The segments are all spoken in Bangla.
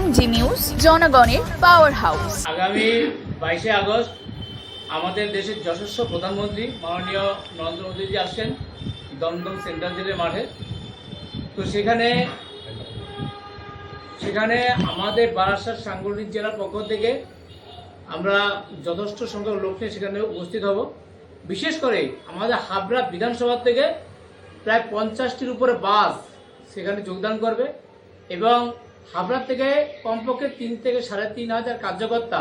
এমজি নিউজ, জনগণের পাওয়ার হাউস। আগামী 22শে আগস্ট আমাদের দেশের যশস্বী প্রধানমন্ত্রী মাননীয় নরেন্দ্র মোদীজি আসছেন দমদম সেন্ট্রাল জেলের মাঠে। তো সেখানে আমাদের বারাসাত সাংগঠনিক জেলার পক্ষ থেকে আমরা যথেষ্ট সংখ্যক লোক নিয়ে সেখানে উপস্থিত হব। বিশেষ করে আমাদের হাবড়া বিধানসভা থেকে প্রায় 50টির উপরে বাস সেখানে যোগদান করবে এবং হাবড়া থেকে কমপক্ষে 3 থেকে 3,500 কার্যকর্তা,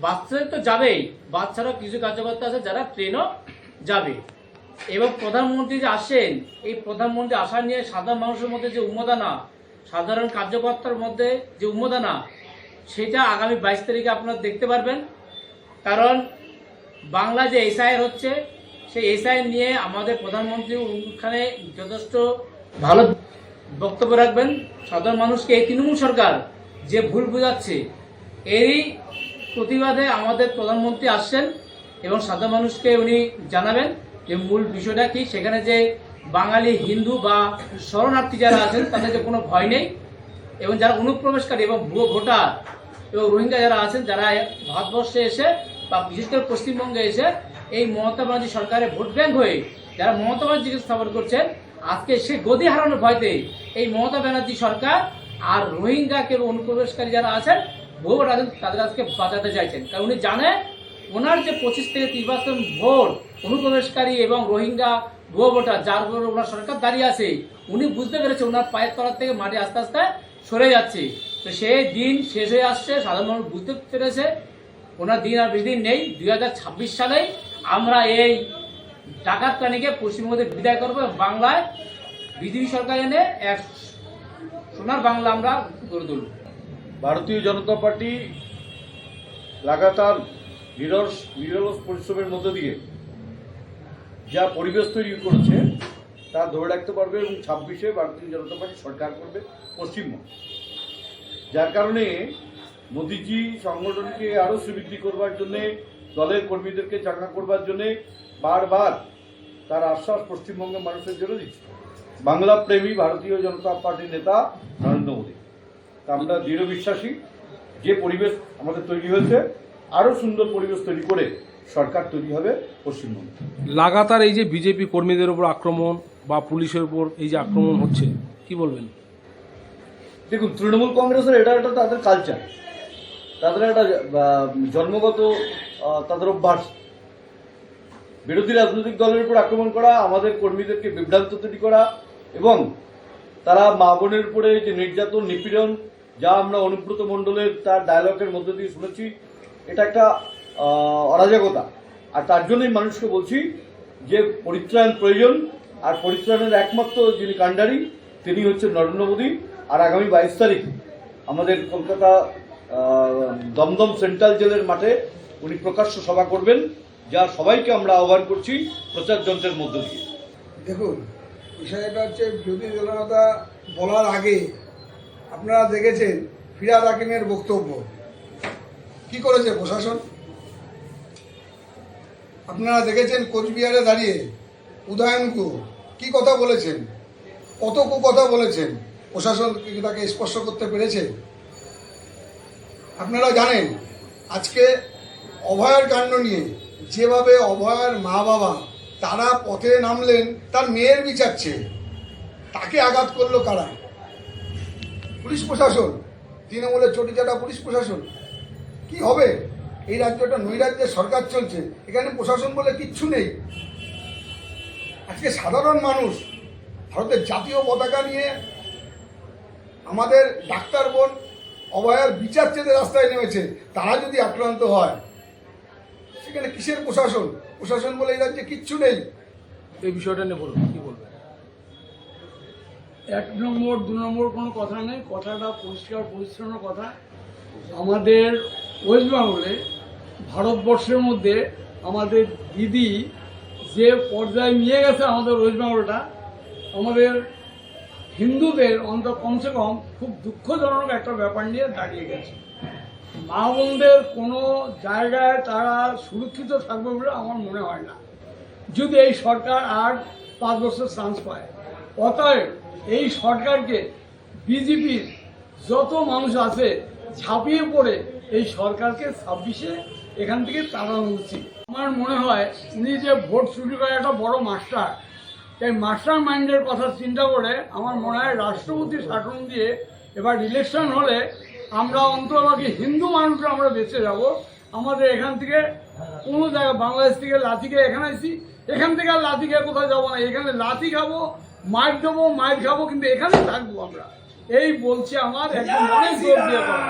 বাসে তো যাবেই, বাস ছাড়াও কিছু কার্যকর্তা আছে যারা ট্রেনও যাবে। এবং প্রধানমন্ত্রী যে আসেন, এই প্রধানমন্ত্রী আসা নিয়ে সাধারণ মানুষের মধ্যে যে উন্মাদনা, সাধারণ কার্যকর্তার মধ্যে যে উন্মাদনা, সেটা আগামী 22 তারিখে আপনারা দেখতে পারবেন। কারণ বাংলা যে এসআইআর হচ্ছে, সেই এসআইআর নিয়ে আমাদের প্রধানমন্ত্রী ওখানে যথেষ্ট ভালো বক্তব্য রাখবেন। সাধারণ মানুষকে এই তৃণমূল সরকার যে ভুল বোঝাচ্ছে, এরই প্রতিবাদে আমাদের প্রধানমন্ত্রী আসছেন এবং সাধারণ মানুষকে উনি জানাবেন যে মূল বিষয়টা কি। সেখানে যে বাঙালি হিন্দু বা শরণার্থী যারা আছেন তাদের যে কোনো ভয় নেই, এবং যারা অনুপ্রবেশকারী এবং ভুয়ো ভোটার এবং রোহিঙ্গা যারা আছেন, যারা ভারতবর্ষে এসে বা বিশেষ করে পশ্চিমবঙ্গে এসে এই মমতা ব্যানার্জি সরকারের ভোট ব্যাংক হয়ে যারা মমতা ব্যানার্জিকে স্থাপন করছেন, আজকে সে গদি হারানোর ভয়তে এই মমতা ব্যানার্জি সরকার আর রোহিঙ্গাকে অনুপ্রবেশকারী যারা আছেন, ভোট আছেন, তাদের আজকে বাঁচাতে চাইছেন। কারণ উনি জানে ওনার যে 25 থেকে 30% ভোট অনুপ্রবেশকারী এবং রোহিঙ্গা ভুয়ো ভোটার, যার উপর ওনার সরকার দাঁড়িয়ে আছে, উনি বুঝতে পেরেছে ওনার পায়ের তলার থেকে মাটি আস্তে আস্তে সরে যাচ্ছে। তো সেই দিন শেষ হয়ে আসছে, সাধারণ মানুষ বুঝতে পেরেছে ওনার দিন আর বেশি দিন নেই। 2026 সালেই আমরা এই ডাকাত প্রাণীকে পশ্চিমবঙ্গে বিদায় করবো এবং বাংলায় বিজেপি সরকার এনে এক সোনার বাংলা আমরা গড়ে তুলব। ভারতীয় জনতা পার্টি লাগাতার নিরলস পরিশ্রমের মধ্য দিয়ে যা পরিবেশ তৈরি করেছে তা ধরে রাখতে পারবে এবং 26-এ ভারতীয় জনতা পার্টি সরকার করবে পশ্চিমবঙ্গ। যার কারণে মোদিজি সংগঠনকে আরও সুবৃদ্ধি করবার জন্যে, দলের কর্মীদেরকে চাঙ্গা করবার জন্যে বারবার তার আশ্বাস পশ্চিমবঙ্গের মানুষের জন্য দিচ্ছে বাংলা প্রেমী ভারতীয় জনতা পার্টির নেতা নরেন্দ্র মোদী। তা আমরা দৃঢ় বিশ্বাসী যে পরিবেশ আমাদের তৈরি হয়েছে, আরও সুন্দর পরিবেশ তৈরি করে সরকার তৈরি হবে পশ্চিমবঙ্গে। লাগাতার এই যে বিজেপি কর্মীদের উপর আক্রমণ বা পুলিশের উপর এই যে আক্রমণ হচ্ছে, কি বলবেন? দেখুন, তৃণমূল কংগ্রেসের এটা তাদের কালচার, তাদের একটা জন্মগত তাদের অভ্যাস। বিরোধী রাজনৈতিক দলের উপর আক্রমণ করা, আমাদের কর্মীদেরকে বিভ্রান্ত তৈরি করা, এবং তারা মা বোনের উপরে যে নির্যাতন নিপীড়ন, যা আমরা অনুব্রত মণ্ডলের তার ডায়লগের মধ্যে দিয়ে শুনেছি, এটা একটা অরাজকতা। আর তার জন্যই মানুষকে বলছি যে পরিত্রাণ প্রয়োজন, আর পরিত্রাণের একমাত্র যিনি কাণ্ডারি তিনি হচ্ছেন নরেন্দ্র মোদী। আর আগামী 22 তারিখ আমাদের কলকাতা দমদম সেন্ট্রাল জেলের মাঠে উনি প্রকাশ্য সভা করবেন, যা সবাইকে আমরা আহ্বান করছি প্রচার যন্ত্রের মধ্য দিয়ে। দেখুন, বিষয়টা হচ্ছে বিরোধী দলনেতা বলার আগে আপনারা দেখেছেন ফিরহাদ হাকিমের বক্তব্য কি করেছে প্রশাসন। আপনারা দেখেছেন কোচবিহারে দাঁড়িয়ে উদয়ন গুহ কি কথা বলেছেন, কত কথা বলেছেন, প্রশাসন তাকে স্পর্শ করতে পেরেছে। আপনারা জানেন আজকে অভয়ার কাণ্ড নিয়ে যেভাবে অভয়ার মা বাবা তারা পথে নামলেন তার মেয়ের বিচার চেয়ে, তাকে আঘাত করলো কারা? পুলিশ প্রশাসন, তৃণমূলের চটিচাটা পুলিশ প্রশাসন। কি হবে? এই রাজ্যটা নৈরাজ্যের সরকার চলছে, এখানে প্রশাসন বলে কিচ্ছু নেই। আজকে সাধারণ মানুষ ভারতের জাতীয় পতাকা নিয়ে আমাদের ডাক্তার বোন অভয়ার বিচার চেতে রাস্তায় নেমেছে, তারা যদি আক্রান্ত হয় সেখানে কিসের প্রশাসন? প্রশাসন বলে এই রাজ্যে কিচ্ছু নেই। এই বিষয়টা নিয়ে বলুন, কি বলবেন? 1 নম্বর 2 নম্বর কোনো কথা নেই, কথাটা পরিষ্কার পরিচ্ছন্ন কথা। আমাদের ওয়েস্ট বেঙ্গলে, ভারতবর্ষের মধ্যে আমাদের দিদি যে পর্যায়ে নিয়ে গেছে আমাদের ওয়েস্ট বেঙ্গলটা, আমাদের হিন্দুদের অন্তত কমসে কম খুব দুঃখজনক একটা ব্যাপার নিয়ে দাঁড়িয়ে গেছে। মা বোনদের কোনো জায়গায় তারা সুরক্ষিত থাকবে বলে আমার মনে হয় না, যদি এই সরকার আর 5 বছর চান্স পায়। অতএব এই সরকারকে বিজেপির যত মানুষ আছে ঝাঁপিয়ে পড়ে এই সরকারকে 26-এ এখান থেকে তাড়ানো উচিত। আমার মনে হয় উনি যে ভোট চুরি করে একটা বড় মাস্টার, এই মাস্টার মাইন্ডের কথা চিন্তা করে আমার মনে হয় রাষ্ট্রপতি শাসন দিয়ে এবার ইলেকশন হলে আমরা অন্ততপক্ষে হিন্দু মানুষরা আমরা বেঁচে যাব। আমাদের এখান থেকে কোনো জায়গা বাংলাদেশ থেকে লাথি খেয়ে এখানে আসি, এখান থেকে আর লাথি খেয়ে কোথাও যাবো না, এখানে লাথি খাবো, মাইর দেবো, মাইর খাবো, কিন্তু এখানেই থাকবো আমরা। এই বলছি আমার একদম অনেক জোর দিয়ে কথা।